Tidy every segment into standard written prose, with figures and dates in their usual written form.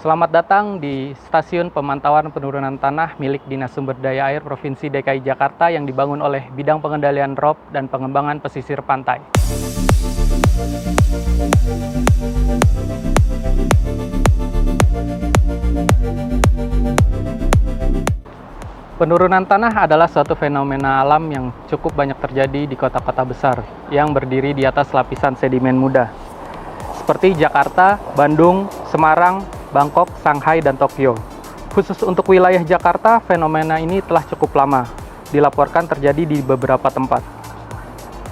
Selamat datang di Stasiun Pemantauan Penurunan Tanah milik Dinas Sumber Daya Air Provinsi DKI Jakarta yang dibangun oleh Bidang Pengendalian ROP dan Pengembangan Pesisir Pantai. Penurunan tanah adalah suatu fenomena alam yang cukup banyak terjadi di kota-kota besar yang berdiri di atas lapisan sedimen muda, seperti Jakarta, Bandung, Semarang, Bangkok, Shanghai, dan Tokyo. Khusus untuk wilayah Jakarta, fenomena ini telah cukup lama, dilaporkan terjadi di beberapa tempat.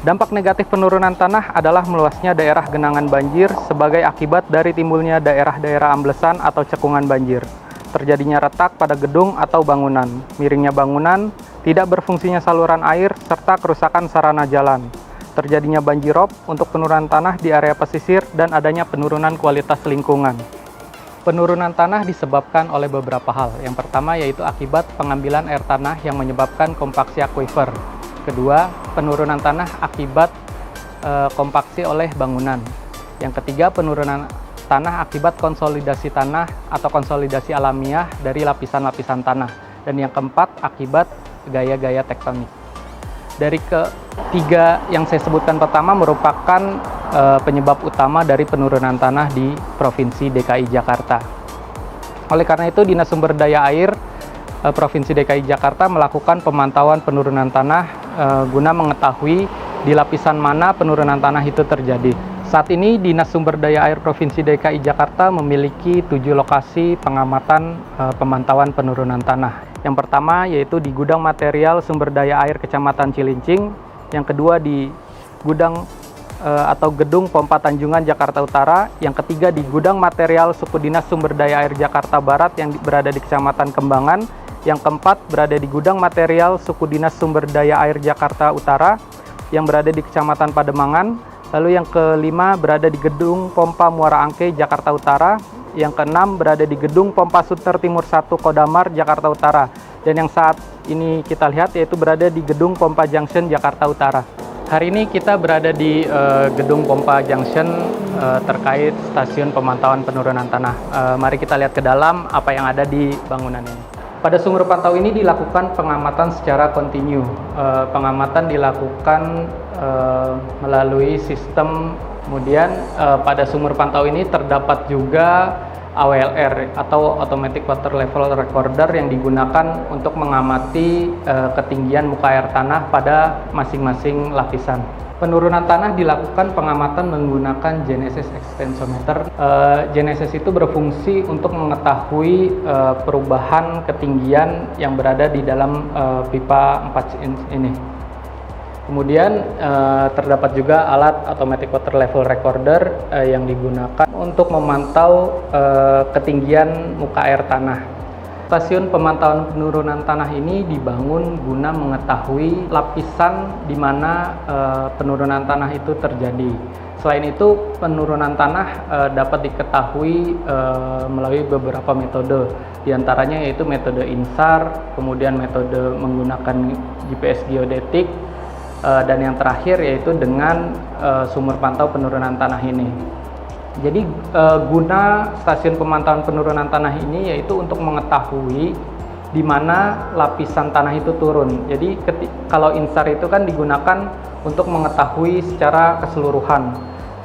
Dampak negatif penurunan tanah adalah meluasnya daerah genangan banjir sebagai akibat dari timbulnya daerah-daerah amblesan atau cekungan banjir, terjadinya retak pada gedung atau bangunan, miringnya bangunan, tidak berfungsinya saluran air, serta kerusakan sarana jalan, terjadinya banjirop untuk penurunan tanah di area pesisir, dan adanya penurunan kualitas lingkungan. Penurunan tanah disebabkan oleh beberapa hal. Yang pertama yaitu akibat pengambilan air tanah yang menyebabkan kompaksi akuifer. Kedua, penurunan tanah akibat kompaksi oleh bangunan. Yang ketiga, penurunan tanah akibat konsolidasi tanah atau konsolidasi alamiah dari lapisan-lapisan tanah. Dan yang keempat, akibat gaya-gaya tektonik. Dari ketiga yang saya sebutkan pertama merupakan penyebab utama dari penurunan tanah di Provinsi DKI Jakarta. Oleh karena itu, Dinas Sumber Daya Air Provinsi DKI Jakarta melakukan pemantauan penurunan tanah guna mengetahui di lapisan mana penurunan tanah itu terjadi. Saat ini, Dinas Sumber Daya Air Provinsi DKI Jakarta memiliki 7 lokasi pengamatan pemantauan penurunan tanah. Yang pertama yaitu di Gudang Material Sumber Daya Air Kecamatan Cilincing, yang kedua di Gudang atau Gedung Pompa Tanjungan Jakarta Utara, yang ketiga di Gudang Material Suku Dinas Sumber Daya Air Jakarta Barat yang berada di Kecamatan Kembangan, yang keempat berada di Gudang Material Suku Dinas Sumber Daya Air Jakarta Utara yang berada di Kecamatan Pademangan, lalu yang kelima berada di Gedung Pompa Muara Angke Jakarta Utara, yang keenam berada di Gedung Pompa Sunter Timur 1 Kodamar Jakarta Utara, dan yang saat ini kita lihat yaitu berada di Gedung Pompa Junction Jakarta Utara. Hari ini kita berada di Gedung Pompa Junction terkait stasiun pemantauan penurunan tanah. Mari kita lihat ke dalam apa yang ada di bangunan ini. Pada sumur pantau ini dilakukan pengamatan secara kontinu. Pengamatan dilakukan melalui sistem, kemudian pada sumur pantau ini terdapat juga AWLR atau Automatic Water Level Recorder yang digunakan untuk mengamati ketinggian muka air tanah pada masing-masing lapisan. Penurunan tanah dilakukan pengamatan menggunakan GNSS Extensometer. GNSS itu berfungsi untuk mengetahui perubahan ketinggian yang berada di dalam pipa 4 inch ini. Kemudian terdapat juga alat Automatic Water Level Recorder yang digunakan untuk memantau ketinggian muka air tanah. Stasiun pemantauan penurunan tanah ini dibangun guna mengetahui lapisan di mana penurunan tanah itu terjadi. Selain itu, penurunan tanah dapat diketahui melalui beberapa metode. Di antaranya yaitu metode INSAR, kemudian metode menggunakan GPS geodetik, dan yang terakhir yaitu dengan sumur pantau penurunan tanah ini. Jadi guna stasiun pemantauan penurunan tanah ini yaitu untuk mengetahui di mana lapisan tanah itu turun. Jadi kalau INSAR itu kan digunakan untuk mengetahui secara keseluruhan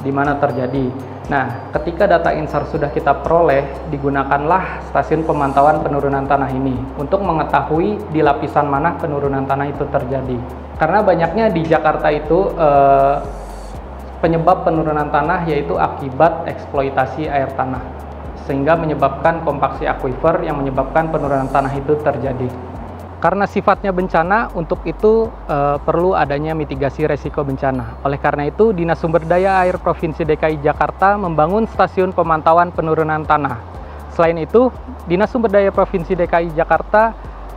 di mana terjadi. Nah, ketika data INSAR sudah kita peroleh, digunakanlah stasiun pemantauan penurunan tanah ini untuk mengetahui di lapisan mana penurunan tanah itu terjadi. Karena banyaknya di Jakarta itu penyebab penurunan tanah yaitu akibat eksploitasi air tanah, sehingga menyebabkan kompaksi akuifer yang menyebabkan penurunan tanah itu terjadi. Karena sifatnya bencana, untuk itu perlu adanya mitigasi resiko bencana. Oleh karena itu, Dinas Sumber Daya Air Provinsi DKI Jakarta membangun stasiun pemantauan penurunan tanah. Selain itu, Dinas Sumber Daya Provinsi DKI Jakarta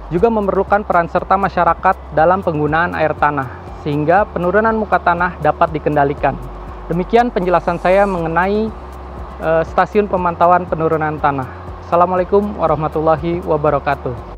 juga memerlukan peran serta masyarakat dalam penggunaan air tanah, sehingga penurunan muka tanah dapat dikendalikan. Demikian penjelasan saya mengenai stasiun pemantauan penurunan tanah. Assalamualaikum warahmatullahi wabarakatuh.